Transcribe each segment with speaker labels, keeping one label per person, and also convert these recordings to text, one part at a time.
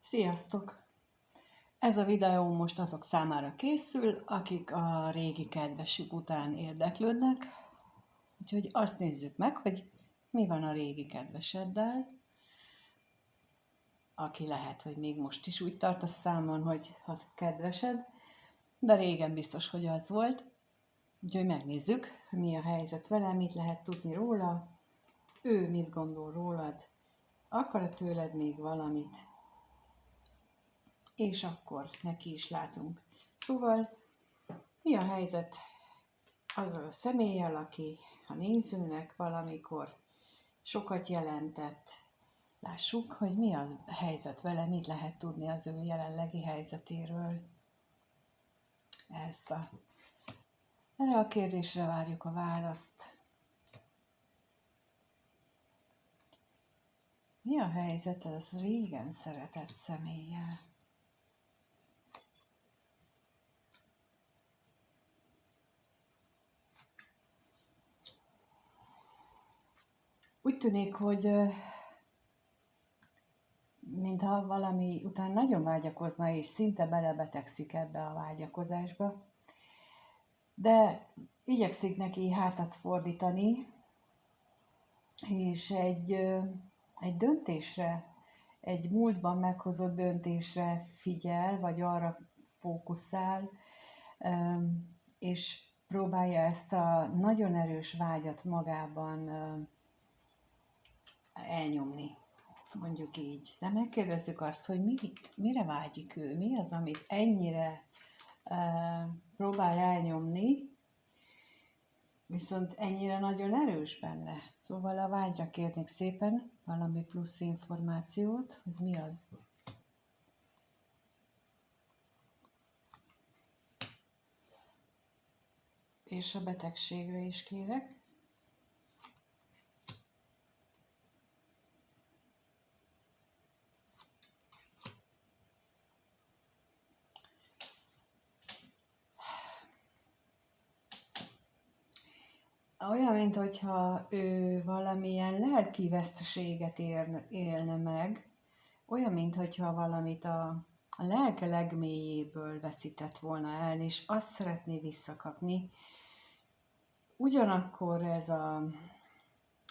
Speaker 1: Sziasztok! Ez a videó most azok számára készül, akik a régi kedvesük után érdeklődnek, úgyhogy azt nézzük meg, hogy mi van a régi kedveseddel, aki lehet, hogy még most is úgy tart a számon, hogy a kedvesed, de régen biztos, hogy az volt. Úgyhogy megnézzük, mi a helyzet vele, mit lehet tudni róla, ő mit gondol rólad, akar-e tőled még valamit, és akkor neki is látunk. Szóval mi a helyzet azzal a személlyel, aki a nézőnek valamikor sokat jelentett? Lássuk, hogy mi a helyzet vele, mit lehet tudni az ő jelenlegi helyzetéről. Erre a kérdésre várjuk a választ. Mi a helyzet az régen szeretett személlyel? Úgy tűnik, hogy mintha valami után nagyon vágyakozna, és szinte belebetegszik ebbe a vágyakozásba, de igyekszik neki hátat fordítani, és egy döntésre, egy múltban meghozott döntésre figyel, vagy arra fókuszál, és próbálja ezt a nagyon erős vágyat magában elnyomni, mondjuk így. De megkérdezzük azt, hogy mire vágyik ő, mi az, amit ennyire próbál elnyomni, viszont ennyire nagyon erős benne. Szóval a vágyra kérnék szépen valami plusz információt, hogy mi az. És a betegségre is kérek. Olyan, mintha ő valamilyen lelki veszteséget élne meg, olyan, mintha valamit a lelke legmélyéből veszített volna el, és azt szeretné visszakapni. Ugyanakkor ez,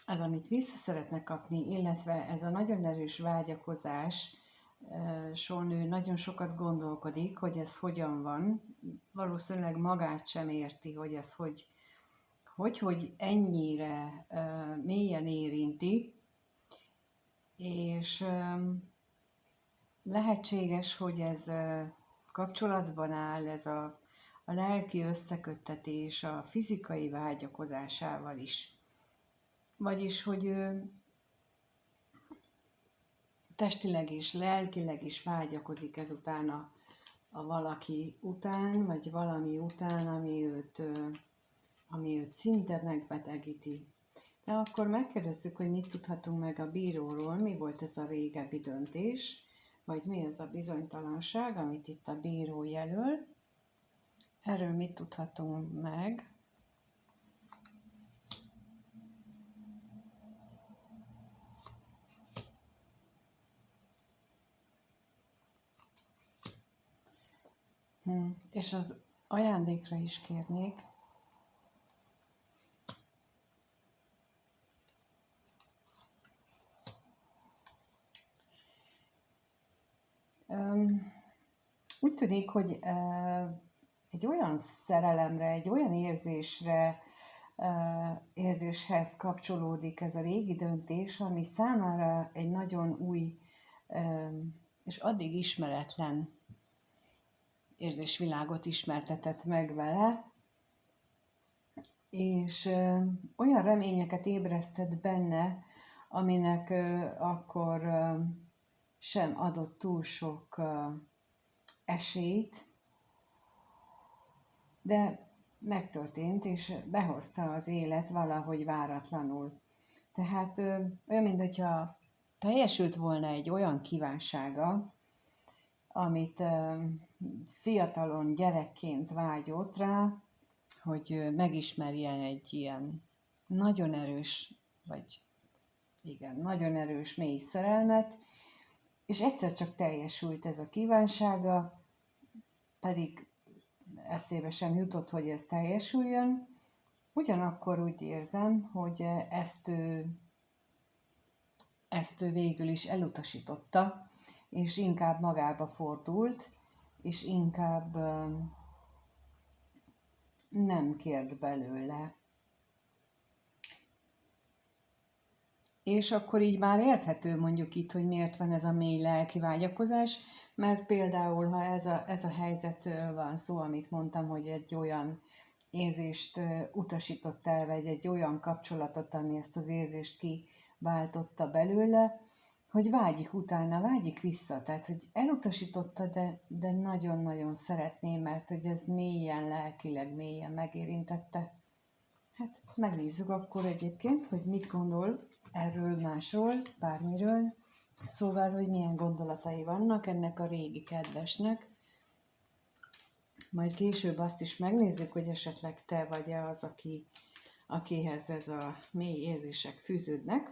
Speaker 1: amit vissza szeretne kapni, illetve ez a nagyon erős vágyakozás, ő nagyon sokat gondolkodik, hogy ez hogyan van. Valószínűleg magát sem érti, hogy ez hogy ennyire mélyen érinti, és lehetséges, hogy ez kapcsolatban áll, ez a lelki összeköttetés a fizikai vágyakozásával is. Vagyis, hogy ő testileg és lelkileg is vágyakozik ezután a valaki után, vagy valami után, ami őt szinte megbetegíti. De akkor megkérdezzük, hogy mit tudhatunk meg a bíróról, mi volt ez a régebbi döntés, vagy mi ez a bizonytalanság, amit itt a bíró jelöl. Erről mit tudhatunk meg? És az ajándékra is kérnék. Úgy tűnik, hogy egy olyan szerelemre, egy olyan érzéshez kapcsolódik ez a régi döntés, ami számára egy nagyon új és addig ismeretlen érzésvilágot ismertetett meg vele, és olyan reményeket ébresztett benne, aminek akkor sem adott túl sok esélyt, de megtörtént, és behozta az élet valahogy váratlanul. Tehát olyan, mintha teljesült volna egy olyan kívánsága, amit fiatalon gyerekként vágyott rá, hogy megismerjen egy ilyen nagyon erős, nagyon erős mély szerelmet, és egyszer csak teljesült ez a kívánsága, pedig eszébe sem jutott, hogy ez teljesüljön. Ugyanakkor úgy érzem, hogy ezt ő végül is elutasította, és inkább magába fordult, és inkább nem kért belőle. És akkor így már érthető mondjuk itt, hogy miért van ez a mély lelki vágyakozás, mert például, ha ez a helyzetről van szó, amit mondtam, hogy egy olyan érzést utasított el, vagy egy olyan kapcsolatot, ami ezt az érzést kiváltotta belőle, hogy vágyik utána, vágyik vissza. Tehát, hogy elutasította, de nagyon-nagyon szeretné, mert hogy ez mélyen, lelkileg mélyen megérintette. Hát megnézzük akkor egyébként, hogy mit gondol erről másról, bármiről. Szóval, hogy milyen gondolatai vannak ennek a régi kedvesnek. Majd később azt is megnézzük, hogy esetleg te vagy-e az, akihez ez a mély érzések fűződnek,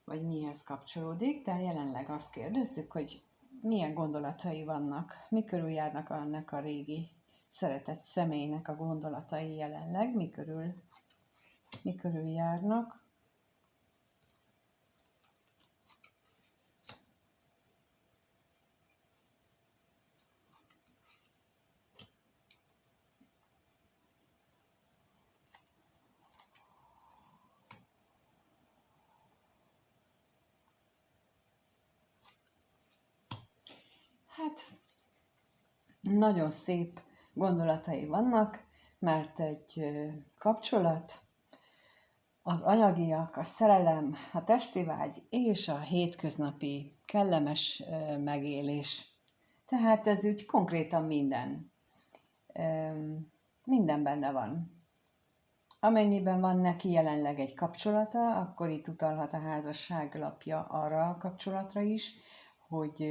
Speaker 1: vagy mihez kapcsolódik, de jelenleg azt kérdezzük, hogy milyen gondolatai vannak, mi körül járnak annak a régi szeretett személynek a gondolatai jelenleg, mi körül járnak. Hát nagyon szép gondolatai vannak, mert egy kapcsolat, az anyagiak, a szerelem, a testi vágy és a hétköznapi kellemes megélés. Tehát ez úgy konkrétan minden. Minden benne van. Amennyiben van neki jelenleg egy kapcsolata, akkor itt utalhat a házasság lapja arra a kapcsolatra is, hogy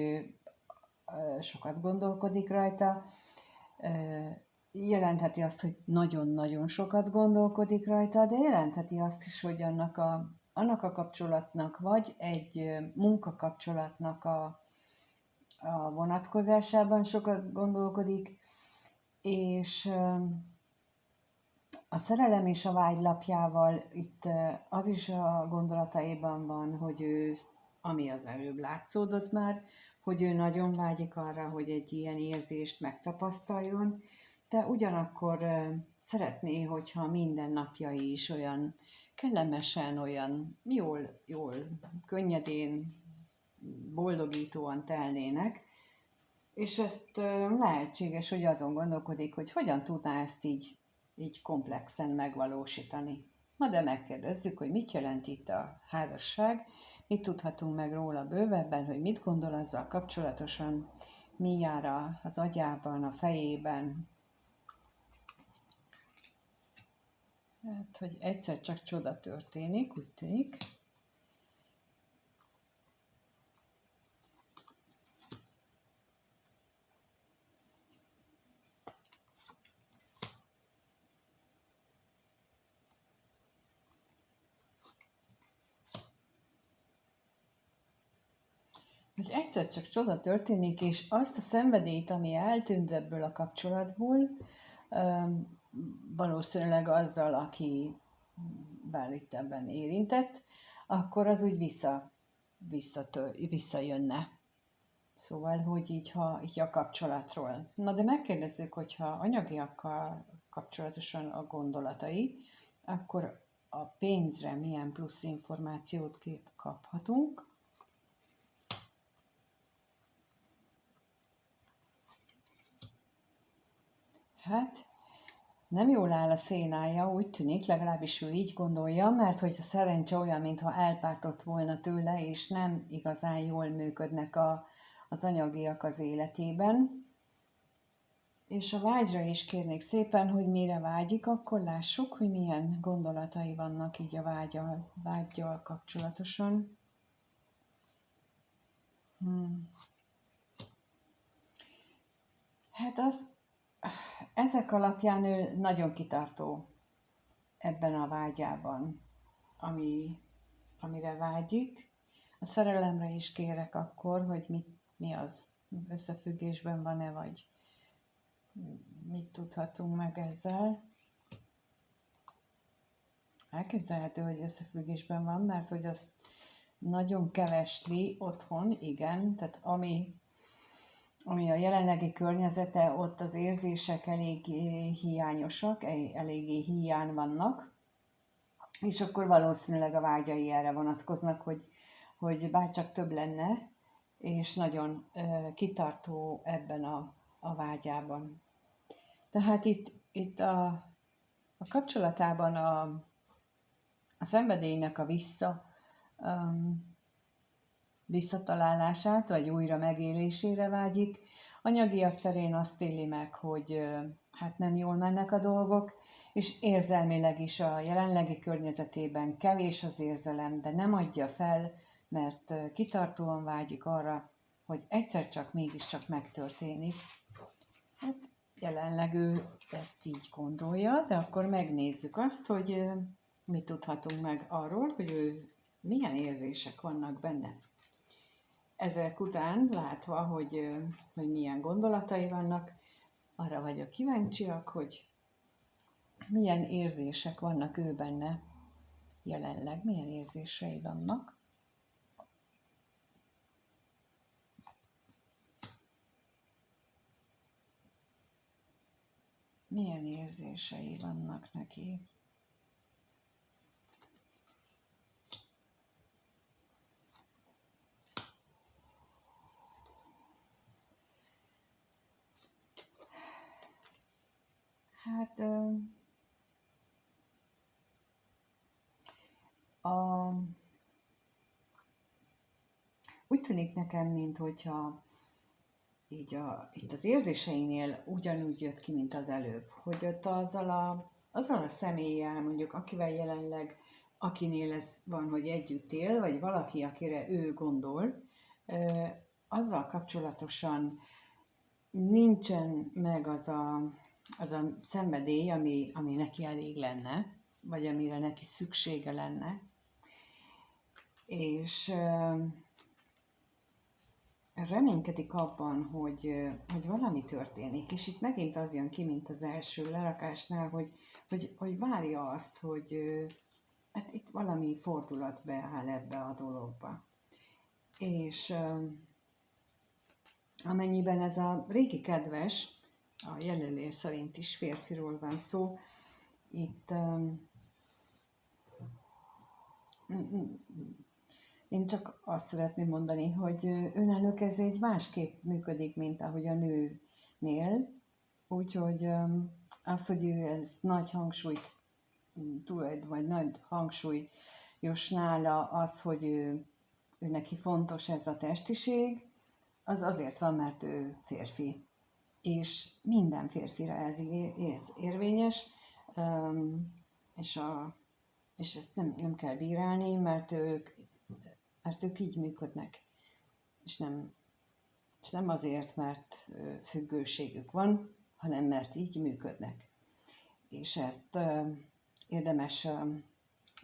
Speaker 1: sokat gondolkodik rajta. Jelentheti azt, hogy nagyon-nagyon sokat gondolkodik rajta, de jelentheti azt is, hogy annak a kapcsolatnak, vagy egy munkakapcsolatnak a vonatkozásában sokat gondolkodik, és a szerelem és a vágy lapjával itt az is a gondolataiban van, hogy ő, ami az előbb látszódott már, hogy ő nagyon vágyik arra, hogy egy ilyen érzést megtapasztaljon, de ugyanakkor szeretné, hogyha minden napjai is olyan kellemesen, olyan jól, könnyedén, boldogítóan telnének, és ezt lehetséges, hogy azon gondolkodik, hogy hogyan tudná ezt így komplexen megvalósítani. Na de megkérdezzük, hogy mit jelent itt a házasság, mit tudhatunk meg róla bővebben, hogy mit gondol azzal kapcsolatosan, mi jár az agyában, a fejében. Hát, hogy egyszer csak csoda történik, úgy tűnik. Hogy egyszer csak csoda történik, és azt a szenvedélyt, ami eltűnt ebből a kapcsolatból, valószínűleg azzal, aki itt ebben érintett, akkor az úgy visszajönne. Szóval, hogy így a kapcsolatról. Na de megkérdezzük, hogyha anyagiakkal kapcsolatosan a gondolatai, akkor a pénzre milyen plusz információt kaphatunk. Hát, nem jól áll a szénája, úgy tűnik, legalábbis ő így gondolja, mert hogy a szerencse olyan, mintha elpártott volna tőle, és nem igazán jól működnek az anyagiak az életében. És a vágyra is kérnék szépen, hogy mire vágyik, akkor lássuk, hogy milyen gondolatai vannak így a vággyal kapcsolatosan. Hát ezek alapján ő nagyon kitartó ebben a vágyában, amire vágyik. A szerelemre is kérek akkor, hogy mi az, összefüggésben van-e, vagy mit tudhatunk meg ezzel. Elképzelhető, hogy összefüggésben van, mert hogy azt nagyon kevesli otthon, igen, tehát ami a jelenlegi környezete, ott az érzések elég hiányosak, eléggé hiány vannak, és akkor valószínűleg a vágyai erre vonatkoznak, hogy bárcsak több lenne, és nagyon kitartó ebben a vágyában. Tehát itt a kapcsolatában a szenvedélynek a visszatalálását, vagy újra megélésére vágyik. Anyagiak terén azt éli meg, hogy hát nem jól mennek a dolgok, és érzelmileg is a jelenlegi környezetében kevés az érzelem, de nem adja fel, mert kitartóan vágyik arra, hogy egyszer csak mégiscsak megtörténik. Hát jelenleg ő ezt így gondolja, de akkor megnézzük azt, hogy mit tudhatunk meg arról, hogy ő milyen érzések vannak benne. Ezek után látva, hogy milyen gondolatai vannak, arra vagyok kíváncsiak, hogy milyen érzések vannak ő benne jelenleg, milyen érzései vannak. Milyen érzései vannak neki. Hát úgy tűnik nekem, minthogyha így itt az érzéseinél ugyanúgy jött ki, mint az előbb, hogy ott azzal a személlyel, mondjuk akivel jelenleg, akinél ez van, hogy együtt él, vagy valaki, akire ő gondol, azzal kapcsolatosan nincsen meg az a szenvedély, ami neki elég lenne, vagy amire neki szüksége lenne. És reménykedik abban, hogy valami történik, és itt megint az jön ki, mint az első lerakásnál, hogy várja azt, hogy hát itt valami fordulat beáll ebbe a dologba. És amennyiben ez a régi kedves, a jelölés szerint is férfiról van szó, itt én csak azt szeretném mondani, hogy önállók ez egy másképp működik, mint ahogy a nőnél. Úgyhogy az, hogy ő ez nagy hangsúlyt vagy nagy hangsúlyos nála az, hogy ő neki fontos ez a testiség, az azért van, mert ő férfi. És minden férfira ez érvényes, és ezt nem kell bírálni, mert ők így működnek. És nem azért, mert függőségük van, hanem mert így működnek. És ezt érdemes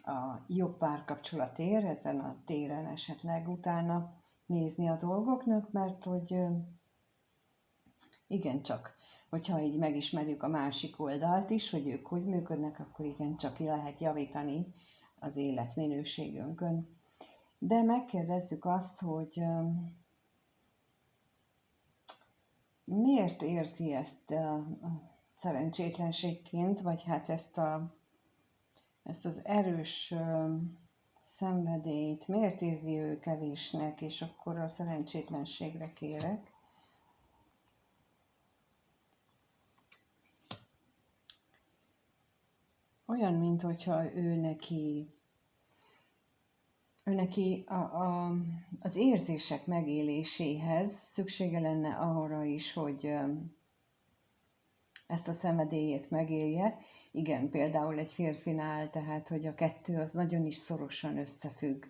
Speaker 1: a jobb párkapcsolatért, ezen a téren esetleg utána nézni a dolgoknak, mert hogy igencsak, hogyha így megismerjük a másik oldalt is, hogy ők hogy működnek, akkor igencsak ki lehet javítani az életminőségünkön. De megkérdezzük azt, hogy miért érzi ezt a szerencsétlenségként, vagy hát ezt az erős szenvedélyt, miért érzi ő kevésnek, és akkor a szerencsétlenségre kérek. Olyan, minthogyha ő neki az érzések megéléséhez szüksége lenne arra is, hogy ezt a szenvedélyét megélje. Igen, például egy férfinál, tehát, hogy a kettő az nagyon is szorosan összefügg.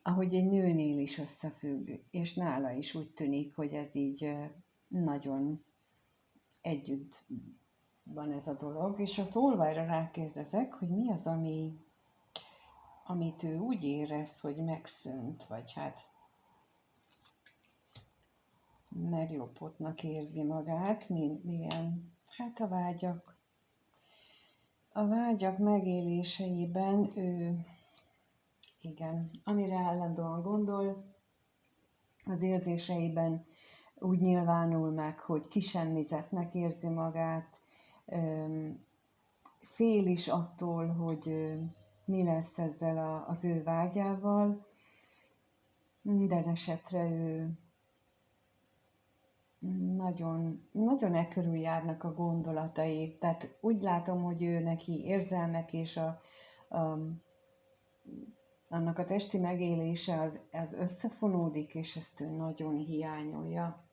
Speaker 1: Ahogy egy nőnél is összefügg, és nála is úgy tűnik, hogy ez így nagyon együtt van ez a dolog. És a tolvajra rákérdezek, hogy mi az, amit ő úgy érez, hogy megszűnt, vagy hát meglopottnak érzi magát, milyen, hát a vágyak. A vágyak megéléseiben ő, igen, amire állandóan gondol, az érzéseiben úgy nyilvánul meg, hogy kisemmizettnek érzi magát, fél is attól, hogy mi lesz ezzel az ő vágyával. Minden esetre ő nagyon körül járnak a gondolatai. Tehát úgy látom, hogy ő neki érzelmek és annak a testi megélése az összefonódik, és ezt ő nagyon hiányolja.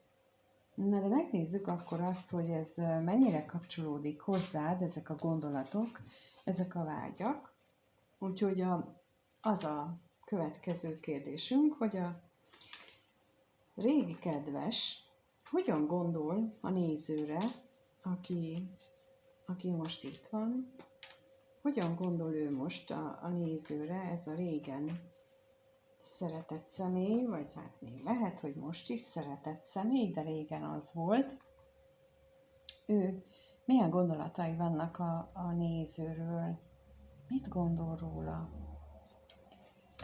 Speaker 1: Na de megnézzük akkor azt, hogy ez mennyire kapcsolódik hozzád, ezek a gondolatok, ezek a vágyak. Úgyhogy az a következő kérdésünk, hogy a régi kedves hogyan gondol a nézőre, aki most itt van, hogyan gondol ő most a nézőre, ez a régen szeretett személy, vagy hát még lehet, hogy most is szeretett személy, de régen az volt. Ő milyen gondolatai vannak a nézőről? Mit gondol róla?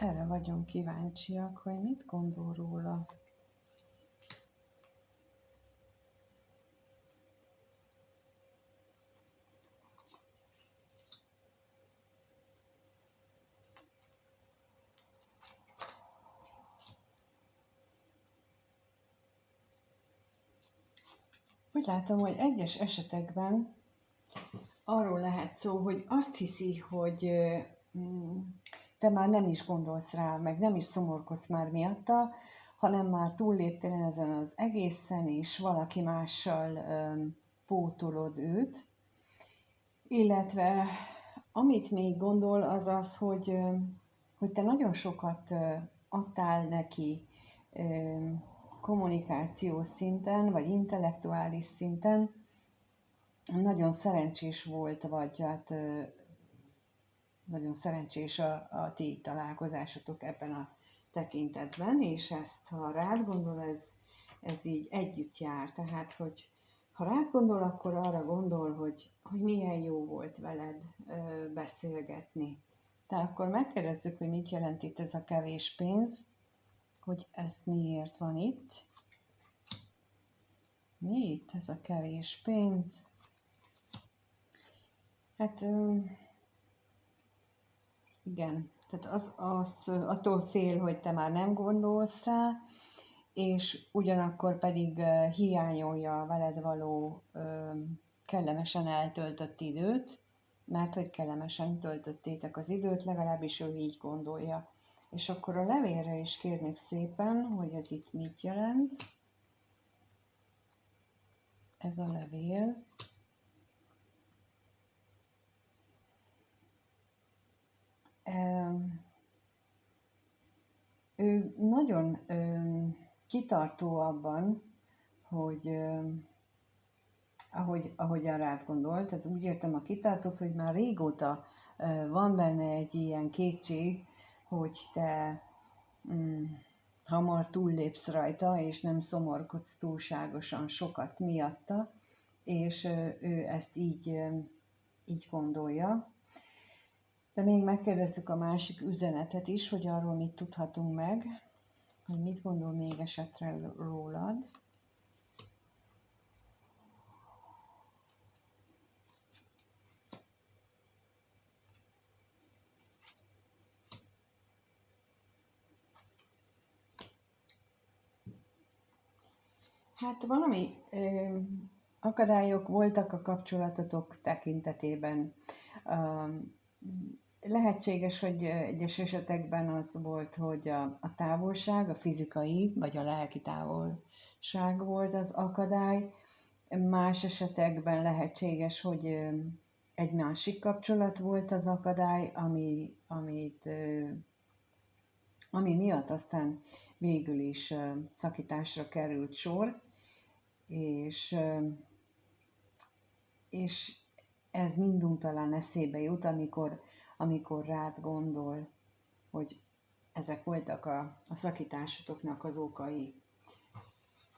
Speaker 1: Erre vagyunk kíváncsiak, hogy mit gondol róla. Úgy látom, hogy egyes esetekben arról lehet szó, hogy azt hiszi, hogy te már nem is gondolsz rá, meg nem is szomorkodsz már miatta, hanem már túlléptél ezen az egészen, és valaki mással pótolod őt. Illetve amit még gondol, az az, hogy te nagyon sokat adtál neki kommunikációs szinten, vagy intellektuális szinten, nagyon szerencsés volt, vagy hát nagyon szerencsés a ti találkozásotok ebben a tekintetben, és ezt, ha rád gondol, ez így együtt jár. Tehát, hogy ha rád gondol, akkor arra gondol, hogy milyen jó volt veled beszélgetni. Tehát akkor megkérdezzük, hogy mit jelent itt ez a kevés pénz, hogy ezt miért van itt. Mi itt ez a kevés pénz? Hát igen, tehát attól fél, hogy te már nem gondolsz rá, és ugyanakkor pedig hiányolja a veled való kellemesen eltöltött időt, mert hogy kellemesen töltöttétek az időt, legalábbis ő így gondolja. És akkor a levélre is kérnék szépen, hogy ez itt mit jelent. Ez a levél. Ő nagyon kitartó abban, hogy ahogyan rád gondolt, tehát úgy értem a kitartót, hogy már régóta van benne egy ilyen kétség, hogy te hamar túllépsz rajta, és nem szomorkodsz túlságosan sokat miatta, és ő ezt így gondolja. De még megkérdezzük a másik üzenetet is, hogy arról mit tudhatunk meg, hogy mit gondol még esetre rólad. Hát valami akadályok voltak a kapcsolatotok tekintetében. Lehetséges, hogy egyes esetekben az volt, hogy a távolság, a fizikai vagy a lelki távolság volt az akadály. Más esetekben lehetséges, hogy egy másik kapcsolat volt az akadály, ami miatt aztán végül is szakításra került sor, és ez minduntalan eszébe jut, amikor rád gondol. hogy ezek voltak a szakításotoknak az okai.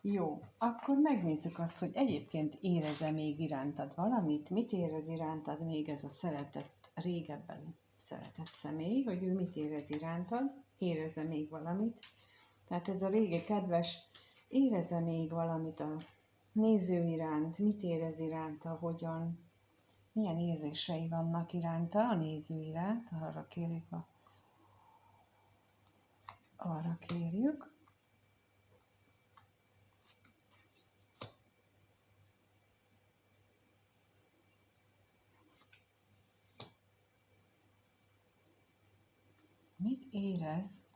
Speaker 1: Jó, akkor megnézzük azt, hogy egyébként érez-e még irántad valamit, mit érez irántad még ez a szeretett, régebben szeretett személy, hogy ő mit érez irántad, érez-e még valamit. Tehát ez a régi kedves, érez-e még valamit a néző iránt, mit érez iránta, hogyan, milyen érzései vannak iránta, a néző iránt, arra kérjük. Mit érez?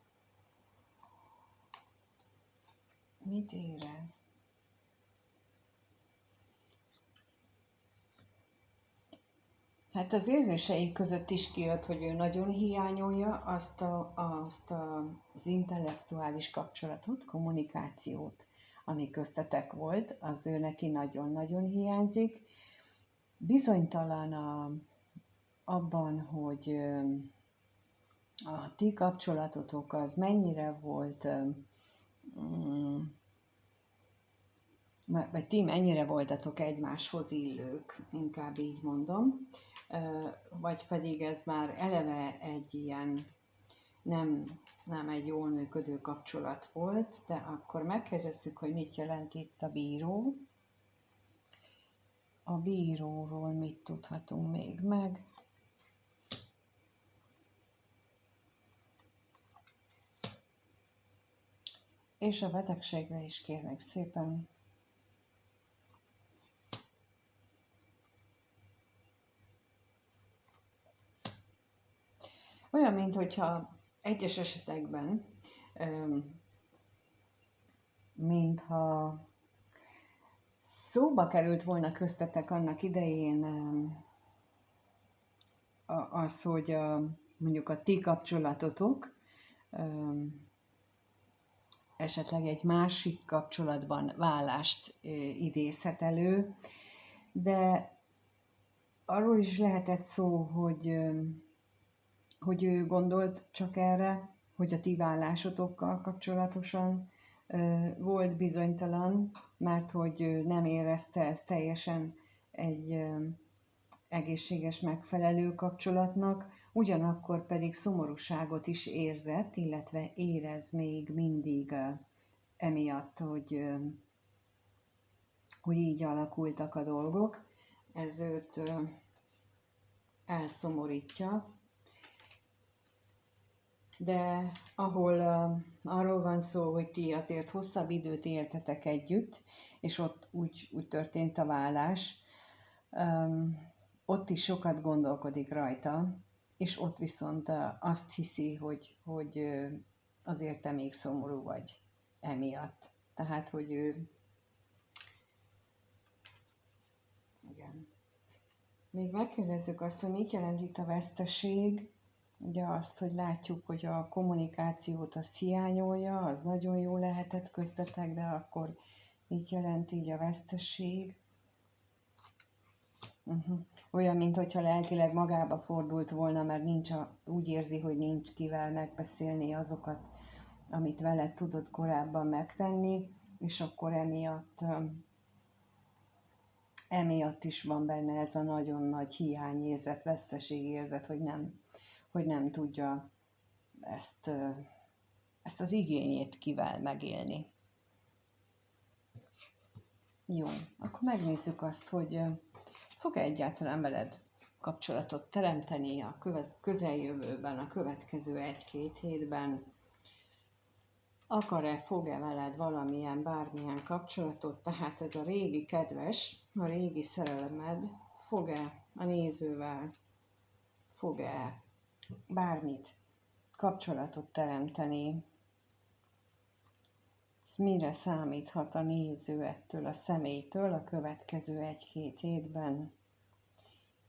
Speaker 1: Mit érez? Hát az érzései között is kijött, hogy ő nagyon hiányolja az intellektuális kapcsolatot, kommunikációt, ami köztetek volt, az ő neki nagyon-nagyon hiányzik. Bizonytalan abban, hogy a ti kapcsolatotok az mennyire volt, vagy ti mennyire voltatok egymáshoz illők, inkább így mondom, vagy pedig ez már eleve egy ilyen nem egy jól működő kapcsolat volt, de akkor megkérdezzük, hogy mit jelent itt a bíró. A bíróról mit tudhatunk még meg? És a betegségre is kérnek szépen. Olyan, mintha egyes esetekben, mintha szóba került volna köztetek annak idején az, hogy mondjuk a ti kapcsolatotok esetleg egy másik kapcsolatban válást idézhet elő, de arról is lehetett szó, hogy ő gondolt csak erre, hogy a ti vállásotokkal kapcsolatosan volt bizonytalan, mert hogy nem érezte ezt teljesen egy egészséges, megfelelő kapcsolatnak, ugyanakkor pedig szomorúságot is érzett, illetve érez még mindig emiatt, hogy így alakultak a dolgok. Ez őt elszomorítja. De ahol arról van szó, hogy ti azért hosszabb időt éltetek együtt, és ott úgy történt a vállás, ott is sokat gondolkodik rajta, és ott viszont azt hiszi, hogy azért te még szomorú vagy emiatt. Tehát, hogy ő... Igen. Még megkérdezzük azt, hogy mit jelent itt a veszteség. Ugye azt, hogy látjuk, hogy a kommunikációt azt hiányolja, az nagyon jó lehetett köztetek, de akkor mit jelent így a veszteség? Olyan, mintha lelkileg magába fordult volna, mert úgy érzi, hogy nincs kivel megbeszélni azokat, amit veled tudott korábban megtenni, és akkor emiatt is van benne ez a nagyon nagy hiányérzet, veszteségérzet, hogy nem tudja ezt az igényét kivel megélni. Jó, akkor megnézzük azt, hogy fog-e egyáltalán veled kapcsolatot teremteni a közeljövőben, a következő 1-2 hétben. Akar-e, fog-e veled bármilyen kapcsolatot, tehát ez a régi kedves, a régi szerelmed, fog-e a nézővel, fog-e bármit, kapcsolatot teremteni. Mire számíthat a néző ettől a személytől a következő 1-2 hétben?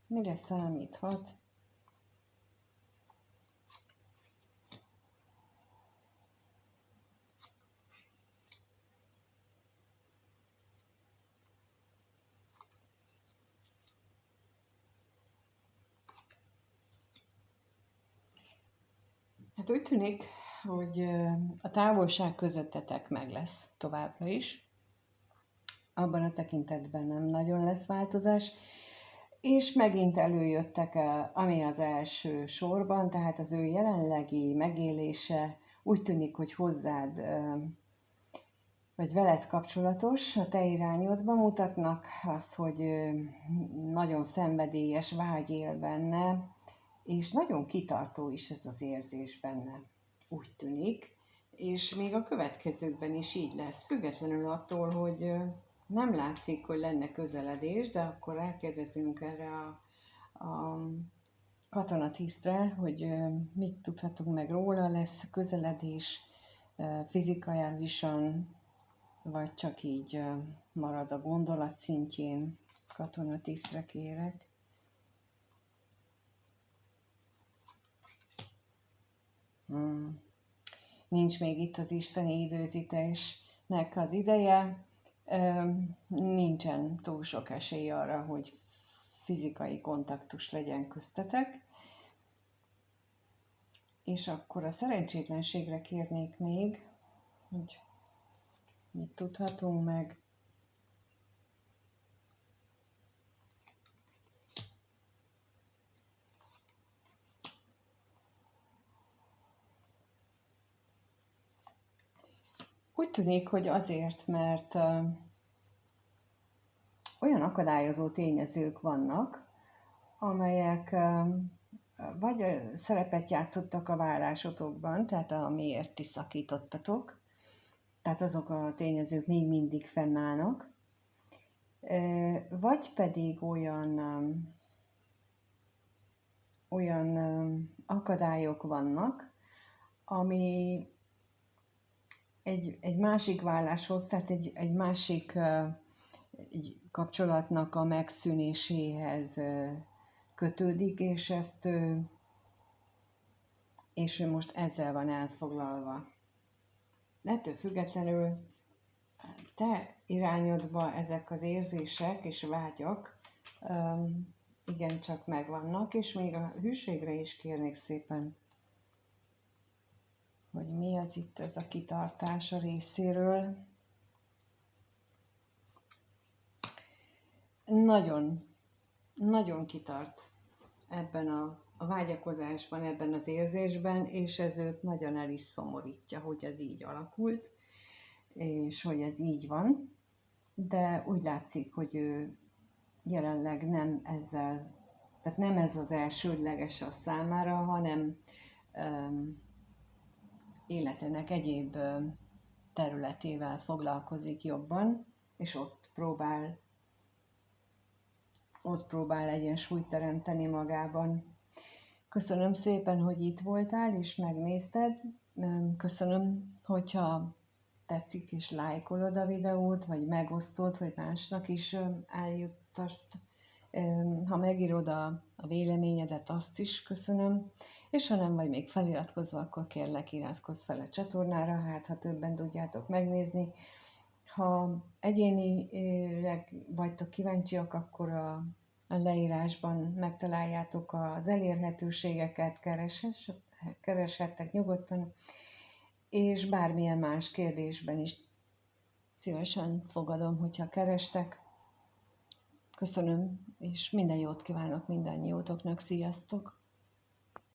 Speaker 1: Mire számíthat? Hát Hát úgy tűnik, hogy a távolság közöttetek meg lesz továbbra is. Abban a tekintetben nem nagyon lesz változás. És megint előjöttek el, ami az első sorban, tehát az ő jelenlegi megélése úgy tűnik, hogy hozzád, vagy veled kapcsolatos, a te irányodba mutatnak azt, hogy nagyon szenvedélyes vágy él benne, és nagyon kitartó is ez az érzés benne, úgy tűnik, és még a következőkben is így lesz, függetlenül attól, hogy nem látszik, hogy lenne közeledés, de akkor rákérdezünk erre a katonatisztre, hogy mit tudhatunk meg róla, lesz közeledés fizikálisan, vagy csak így marad a gondolat szintjén. Katonatisztre kérek. Nincs még itt az isteni időzítésnek az ideje, nincsen túl sok esély arra, hogy fizikai kontaktus legyen köztetek. És akkor a szerencsétlenségre kérnék még, hogy mit tudhatunk meg. Úgy tűnik, hogy azért, mert olyan akadályozó tényezők vannak, amelyek vagy szerepet játszottak a vállásotokban, tehát amiért ti szakítottatok, tehát azok a tényezők még mindig fennállnak, vagy pedig olyan akadályok vannak, ami egy másik válláshoz, tehát egy másik egy kapcsolatnak a megszűnéséhez kötődik, és ő most ezzel van elfoglalva. Ettől függetlenül te irányodba ezek az érzések és vágyak igencsak megvannak, és még a hűségre is kérnék szépen, hogy mi az itt ez a kitartás a részéről. Nagyon, nagyon kitart ebben a vágyakozásban, ebben az érzésben, és ez őt nagyon el is szomorítja, hogy ez így alakult, és hogy ez így van, de úgy látszik, hogy ő jelenleg nem ezzel, tehát nem ez az elsődleges a számára, hanem életének egyéb területével foglalkozik jobban, és ott próbál egyensúlyt teremteni magában. Köszönöm szépen, hogy itt voltál és megnézted. Köszönöm, hogyha tetszik és lájkolod a videót, vagy megosztod, hogy másnak is eljuttasd. Ha megírod a véleményedet, azt is köszönöm. És ha nem vagy még feliratkozva, akkor kérlek, iratkozz fel a csatornára, hát ha többen tudjátok megnézni. Ha egyénileg vagytok kíváncsiak, akkor a leírásban megtaláljátok az elérhetőségeket, kereshettek nyugodtan, és bármilyen más kérdésben is szívesen fogadom, hogyha kerestek. Köszönöm, és minden jót kívánok mindannyiótoknak, sziasztok!